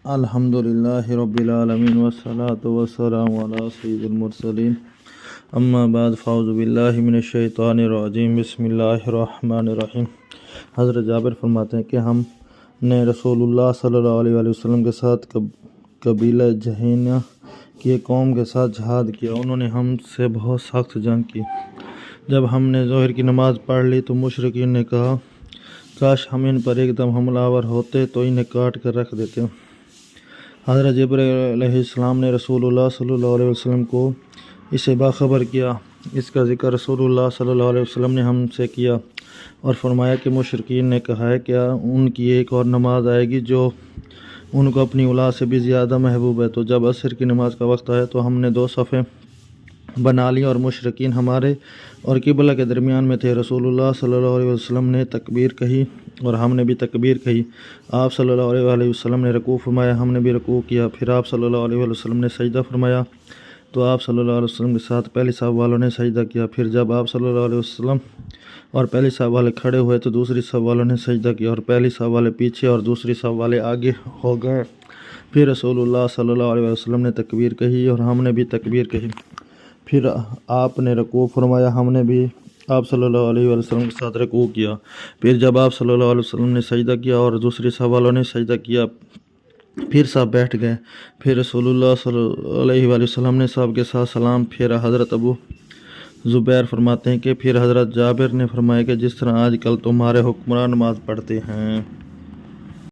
الحمدللہ رب العالمین والصلاة والسلام علی سید المرسلین اما بعد فاعوذ باللہ من الشیطان الرجیم بسم اللہ الرحمن الرحیم۔ حضرت جابر فرماتے ہیں کہ ہم نے رسول اللہ صلی اللہ علیہ وسلم کے ساتھ قبیلہ جہینہ کی ایک قوم کے ساتھ جہاد کیا۔ انہوں نے ہم سے بہت سخت جنگ کی۔ جب ہم نے ظہر کی نماز پڑھ لی تو مشرکین نے کہا کاش ہم ان پر ایک دم حملہ آور ہوتے تو انہیں کاٹ کر رکھ دیتے۔ حضرت جبرائیل علیہ السلام نے رسول اللہ صلی اللہ علیہ وسلم کو اسے باخبر کیا۔ اس کا ذکر رسول اللہ صلی اللہ علیہ وسلم نے ہم سے کیا اور فرمایا کہ مشرکین نے کہا ہے کہ ان کی ایک اور نماز آئے گی جو ان کو اپنی اولاد سے بھی زیادہ محبوب ہے۔ تو جب عصر کی نماز کا وقت آیا تو ہم نے 2 صفیں بنا لی اور مشرکین ہمارے اور قبلہ کے درمیان میں تھے۔ رسول اللہ صلی اللہ علیہ وسلم نے تکبیر کہی اور ہم نے بھی تکبیر کہی۔ آپ صلی اللہ علیہ وسلم نے رکوع فرمایا، ہم نے بھی رکوع کیا۔ پھر آپ صلی اللہ علیہ وسلم نے سجدہ فرمایا تو آپ صلی اللہ علیہ وسلم کے ساتھ پہلی صف والوں نے سجدہ کیا۔ پھر جب آپ صلی اللہ علیہ وسلم اور پہلی صف والے کھڑے ہوئے تو دوسری صف والوں نے سجدہ کیا اور پہلی صف والے پیچھے اور دوسری صف والے آگے ہو گئے۔ پھر رسول اللہ صلی اللہ علیہ وسلم نے تکبیر کہی اور ہم نے بھی تکبیر کہی۔ پھر آپ نے رکوع فرمایا، ہم نے بھی آپ صلی اللہ علیہ وسلم کے ساتھ رکوع کیا۔ پھر جب آپ صلی اللہ علیہ وسلم نے سجدہ کیا اور دوسری صف والوں نے سجدہ کیا پھر سب بیٹھ گئے۔ پھر رسول اللہ صلی اللہ علیہ وسلم نے سب کے ساتھ سلام پھیرا۔ حضرت ابو زبیر فرماتے ہیں کہ پھر حضرت جابر نے فرمایا کہ جس طرح آج کل تمہارے حکمران نماز پڑھتے ہیں